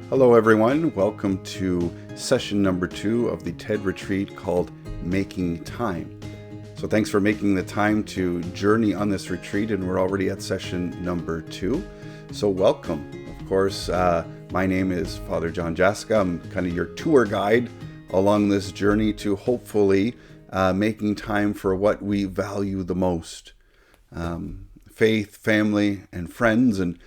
Hello everyone, welcome to session number 2 of the TED retreat called Making Time. So thanks for making the time to journey on this retreat, and we're already at session number 2. So welcome. Of course, my name is Father John Jaska. I'm kind of your tour guide along this journey to hopefully making time for what we value the most. Faith, family, and friends, and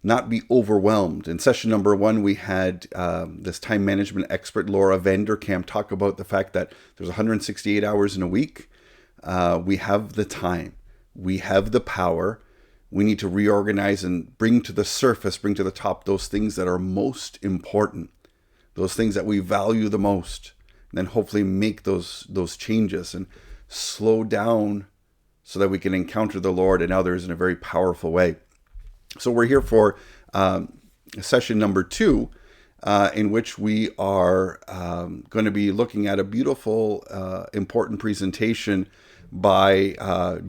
not be overwhelmed. In session number 1, we had this time management expert, Laura Vanderkamp, talk about the fact that there's 168 hours in a week. We have the time. We have the power. We need to reorganize and bring to the surface, bring to the top those things that are most important, those things that we value the most, and then hopefully make those changes and slow down so that we can encounter the Lord and others in a very powerful way. So we're here for session number 2, in which we are going to be looking at a beautiful, important presentation by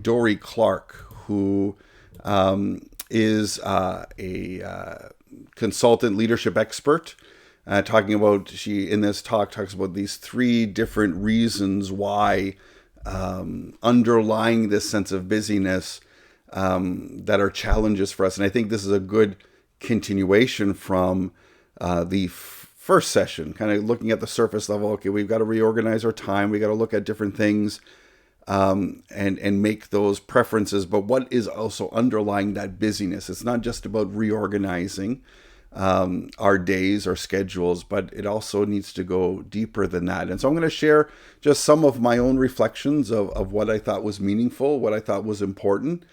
Dorie Clark, who is a consultant leadership expert, talking about, she in this talk talks about these 3 different reasons why underlying this sense of busyness that are challenges for us. And I think this is a good continuation from the first session, kind of looking at the surface level. Okay, we've got to reorganize our time. We got to look at different things and make those preferences. But what is also underlying that busyness? It's not just about reorganizing our days, our schedules, but it also needs to go deeper than that. And so I'm going to share just some of my own reflections of what I thought was meaningful, what I thought was important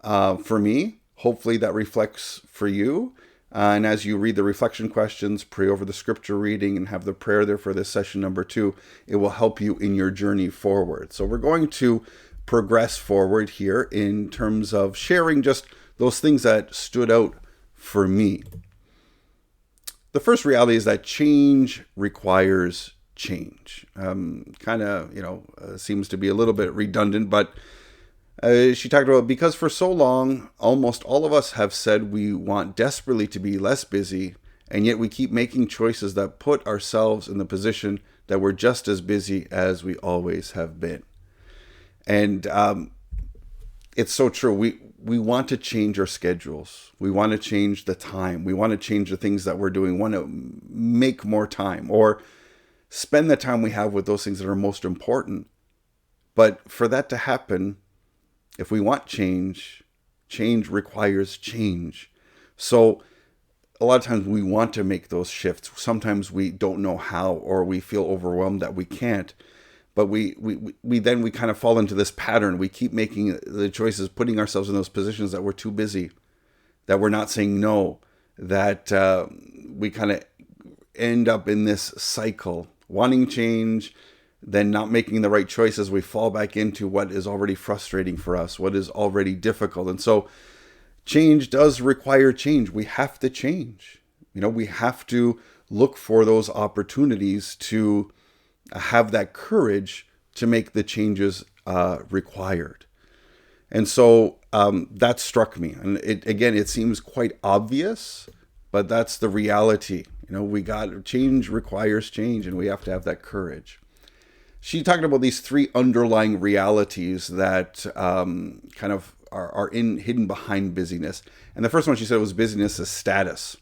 for me. Hopefully that reflects for you. And as you read the reflection questions, pray over the scripture reading, and have the prayer there for this session number 2, it will help you in your journey forward. So we're going to progress forward here in terms of sharing just those things that stood out for me. The first reality is that change requires change. Seems to be a little bit redundant, but she talked about, because for so long, almost all of us have said we want desperately to be less busy, and yet we keep making choices that put ourselves in the position that we're just as busy as we always have been. And it's so true. We want to change our schedules. We want to change the time. We want to change the things that we're doing. We want to make more time or spend the time we have with those things that are most important. But for that to happen, if we want change, change requires change. So a lot of times we want to make those shifts. Sometimes we don't know how, or we feel overwhelmed that we can't. But we kind of fall into this pattern. We keep making the choices, putting ourselves in those positions that we're too busy, that we're not saying no, that we kind of end up in this cycle, wanting change, then not making the right choices. We fall back into what is already frustrating for us, what is already difficult. And so change does require change. We have to change. We have to look for those opportunities to have that courage to make the changes required. And so that struck me. And it seems quite obvious, but that's the reality. Change requires change, and we have to have that courage. She talked about these 3 underlying realities that kind of are hidden behind busyness. And the first one she said was busyness as status.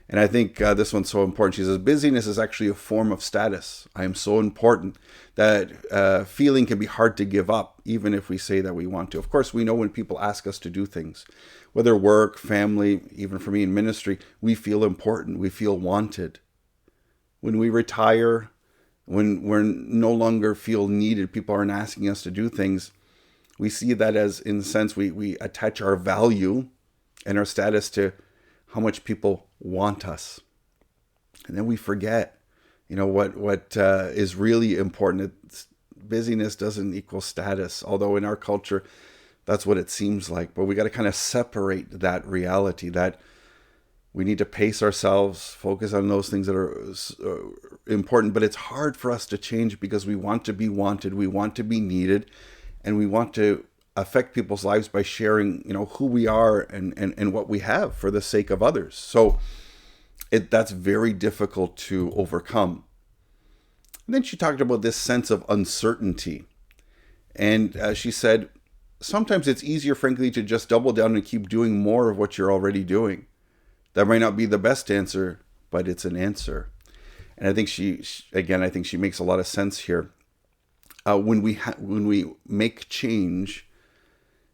And I think this one's so important. She says, busyness is actually a form of status. I am so important. That feeling can be hard to give up, even if we say that we want to. Of course, we know when people ask us to do things, whether work, family, even for me in ministry, we feel important. We feel wanted. When we retire, when we're no longer feel needed, people aren't asking us to do things, we see that as, in a sense, we attach our value and our status to how much people want us. And then we forget, what is really important. Busyness doesn't equal status, although in our culture, that's what it seems like. But we got to kind of separate that reality, that We need to pace ourselves, focus on those things that are important. But it's hard for us to change because we want to be wanted, we want to be needed, and we want to affect people's lives by sharing, who we are and what we have for the sake of others. So that's very difficult to overcome. And then she talked about this sense of uncertainty. And she said, sometimes it's easier, frankly, to just double down and keep doing more of what you're already doing. That might not be the best answer, but it's an answer. And I think I think she makes a lot of sense here. When we make change,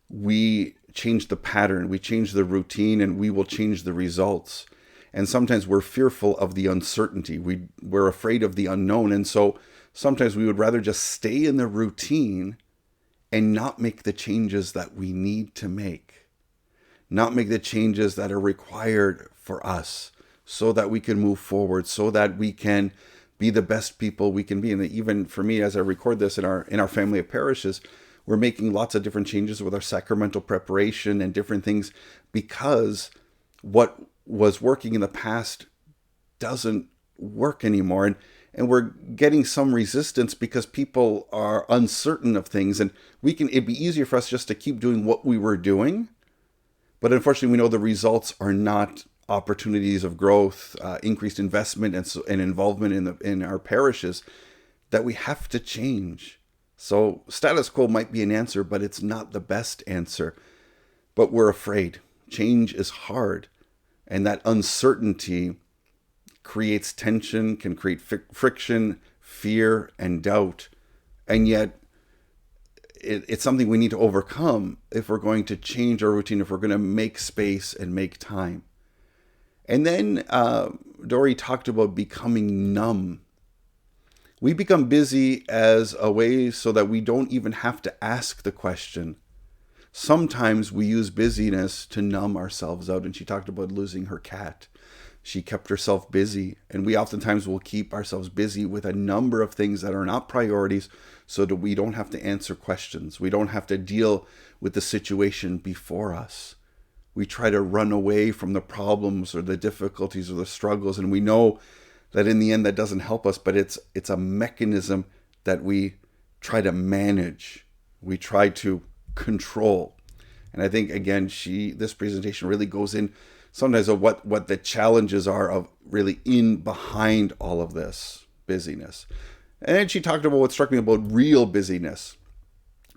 we change the pattern, we change the routine, and we will change the results. And sometimes we're fearful of the uncertainty. We're afraid of the unknown. And so sometimes we would rather just stay in the routine and not make the changes that we need to make. Not make the changes that are required for us so that we can move forward, so that we can be the best people we can be. And even for me, as I record this in our family of parishes, we're making lots of different changes with our sacramental preparation and different things because what was working in the past doesn't work anymore. And we're getting some resistance because people are uncertain of things. And it'd be easier for us just to keep doing what we were doing. But unfortunately, we know the results are not opportunities of growth, increased investment and involvement in our parishes, that we have to change. So status quo might be an answer, but it's not the best answer. But we're afraid. Change is hard. And that uncertainty creates tension, can create friction, fear, and doubt. And yet, it's something we need to overcome if we're going to change our routine, if we're going to make space and make time. And then Dorie talked about becoming numb. We become busy as a way so that we don't even have to ask the question. Sometimes we use busyness to numb ourselves out. And she talked about losing her cat. She kept herself busy. And we oftentimes will keep ourselves busy with a number of things that are not priorities so that we don't have to answer questions. We don't have to deal with the situation before us. We try to run away from the problems or the difficulties or the struggles. And we know that in the end that doesn't help us, but it's a mechanism that we try to manage. We try to control. And I think, again, this presentation really goes in sometimes of what the challenges are of really in behind all of this busyness. And then she talked about what struck me about real busyness.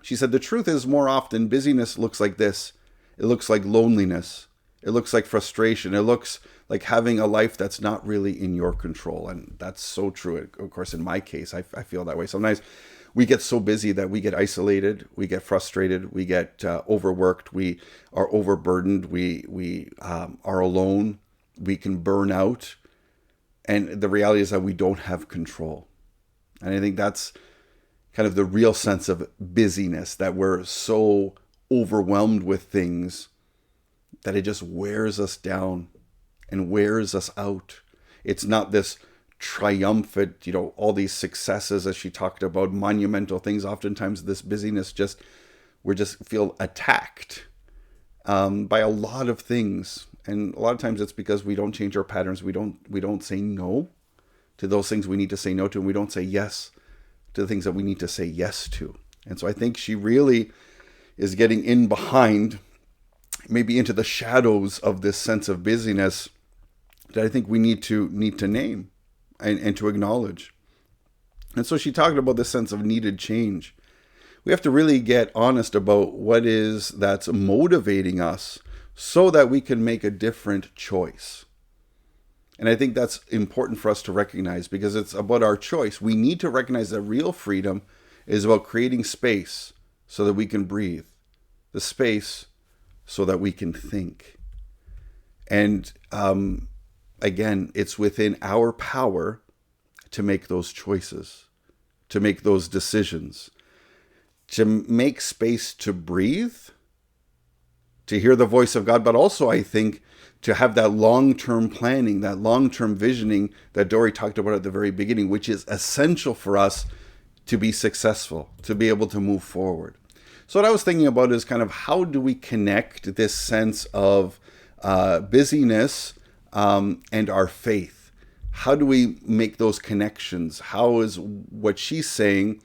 She said, the truth is more often busyness looks like this. It looks like loneliness. It looks like frustration. It looks like having a life that's not really in your control. And that's so true. Of course, in my case, I feel that way. Sometimes we get so busy that we get isolated, we get frustrated, we get overworked, we are overburdened, we are alone, we can burn out. And the reality is that we don't have control. And I think that's kind of the real sense of busyness, that we're so overwhelmed with things that it just wears us down and wears us out. It's not this triumphant, all these successes, as she talked about, monumental things. Oftentimes this busyness we just feel attacked by a lot of things. And a lot of times it's because we don't change our patterns. We don't say no to those things we need to say no to, and we don't say yes to the things that we need to say yes to. And so I think she really is getting in behind, maybe into the shadows of this sense of busyness that I think we need to name and to acknowledge. And so she talked about this sense of needed change. We have to really get honest about what is that's motivating us so that we can make a different choice. And I think that's important for us to recognize, because it's about our choice. We need to recognize that real freedom is about creating space so that we can breathe, the space so that we can think. And again, it's within our power to make those choices, to make those decisions, to make space to breathe, to hear the voice of God, but also, I think, to have that long-term planning, that long-term visioning that Dorie talked about at the very beginning, which is essential for us to be successful, to be able to move forward. So what I was thinking about is kind of how do we connect this sense of busyness and our faith. How do we make those connections? How is what she's saying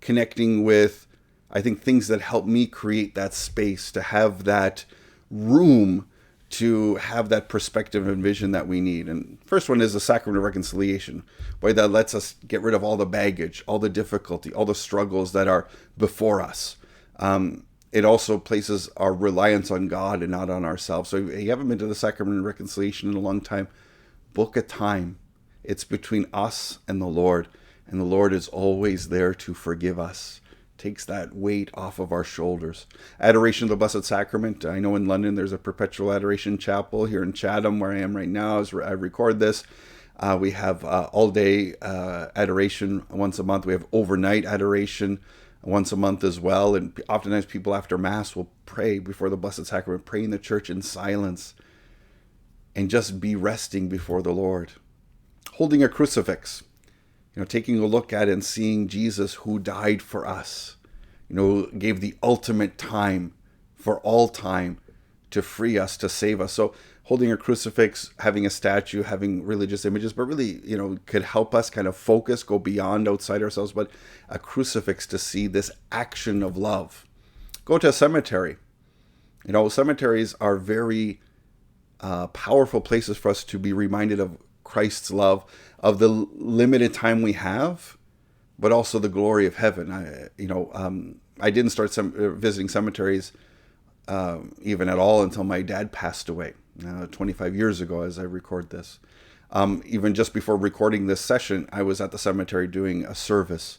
connecting with, I think, things that help me create that space, to have that room, to have that perspective and vision that we need. And first one is the sacrament of reconciliation, boy, that lets us get rid of all the baggage, all the difficulty, all the struggles that are before us. It also places our reliance on God and not on ourselves. So if you haven't been to the sacrament of reconciliation in a long time, book a time. It's between us and the Lord is always there to forgive us. Takes that weight off of our shoulders. Adoration of the Blessed Sacrament. I know in London there's a perpetual adoration chapel. Here in Chatham, where I am right now as I record this, we have all-day adoration once a month. We have overnight adoration once a month as well. And oftentimes people after Mass will pray before the Blessed Sacrament, pray in the church in silence, and just be resting before the Lord. Holding a crucifix. Taking a look at and seeing Jesus, who died for us, gave the ultimate time for all time to free us, to save us. So holding a crucifix, having a statue, having religious images, but really, could help us kind of focus, go beyond, outside ourselves, but a crucifix to see this action of love. Go to a cemetery. Cemeteries are very powerful places for us to be reminded of Christ's love, of the limited time we have, but also the glory of heaven. I didn't start visiting cemeteries even at all until my dad passed away 25 years ago as I record this. Even just before recording this session, I was at the cemetery doing a service,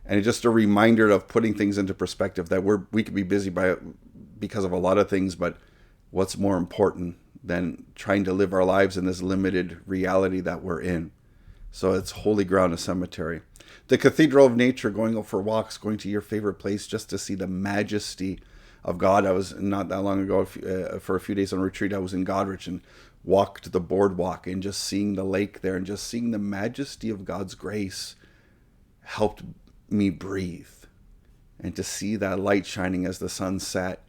and it's just a reminder of putting things into perspective, that we could be busy because of a lot of things, but what's more important than trying to live our lives in this limited reality that we're in? So it's holy ground, a cemetery. The Cathedral of Nature, going out for walks, going to your favorite place just to see the majesty of God. I was not that long ago, for a few days on retreat, I was in Godrich and walked the boardwalk, and just seeing the lake there and just seeing the majesty of God's grace helped me breathe. And to see that light shining as the sun set,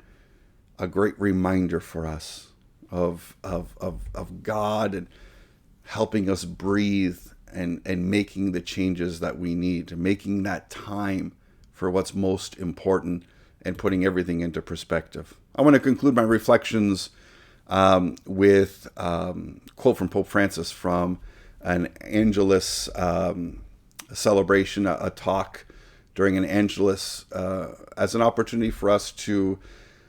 a great reminder for us of God, and helping us breathe, and making the changes that we need, making that time for what's most important, and putting everything into perspective. I want to conclude my reflections with a quote from Pope Francis from an Angelus celebration, a talk during an Angelus, as an opportunity for us to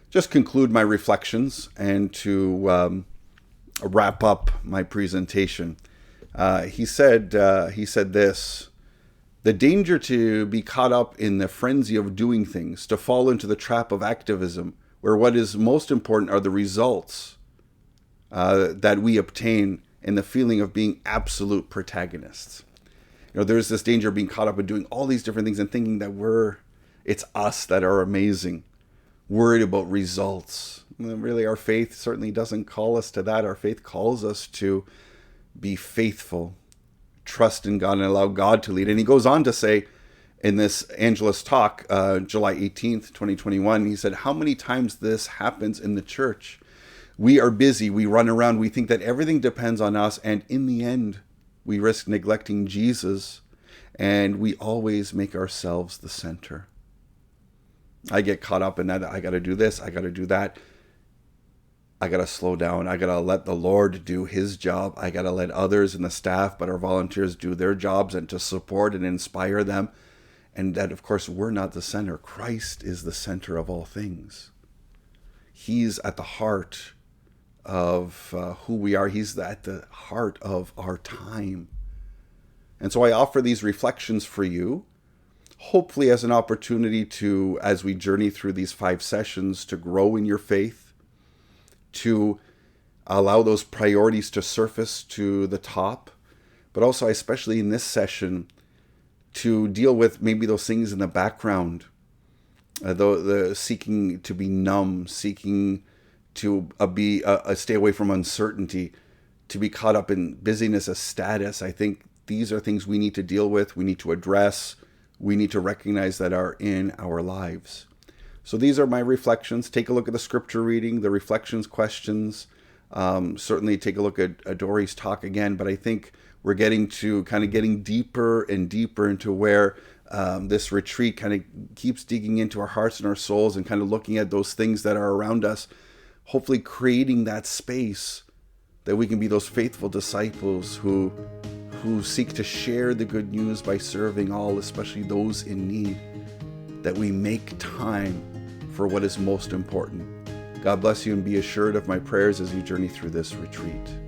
just conclude my reflections and to wrap up my presentation. He said this: the danger to be caught up in the frenzy of doing things, to fall into the trap of activism, where what is most important are the results that we obtain, and the feeling of being absolute protagonists. There's this danger of being caught up in doing all these different things and thinking that it's us that are amazing, worried about results. And really, our faith certainly doesn't call us to that. Our faith calls us to be faithful, trust in God, and allow God to lead. And he goes on to say in this Angelus talk, July 18th, 2021, he said, how many times this happens in the church? We are busy, we run around, we think that everything depends on us, and in the end, we risk neglecting Jesus, and we always make ourselves the center. I get caught up in that. I got to do this, I got to do that. I got to slow down. I got to let the Lord do his job. I got to let others in the staff, but our volunteers, do their jobs, and to support and inspire them. And that, of course, we're not the center. Christ is the center of all things. He's at the heart of who we are. He's at the heart of our time. And so I offer these reflections for you, hopefully as an opportunity to, as we journey through these 5 sessions, to grow in your faith, to allow those priorities to surface to the top, but also, especially in this session, to deal with maybe those things in the background, the seeking to be numb, seeking to stay away from uncertainty, to be caught up in busyness as status. I think these are things we need to deal with, we need to address, we need to recognize that are in our lives. So these are my reflections. Take a look at the scripture reading, the reflections, questions, Certainly take a look at Dorie's talk again, but I think we're getting deeper and deeper into where this retreat kind of keeps digging into our hearts and our souls and kind of looking at those things that are around us, hopefully creating that space that we can be those faithful disciples who seek to share the good news by serving all, especially those in need, that we make time for what is most important. God bless you, and be assured of my prayers as you journey through this retreat.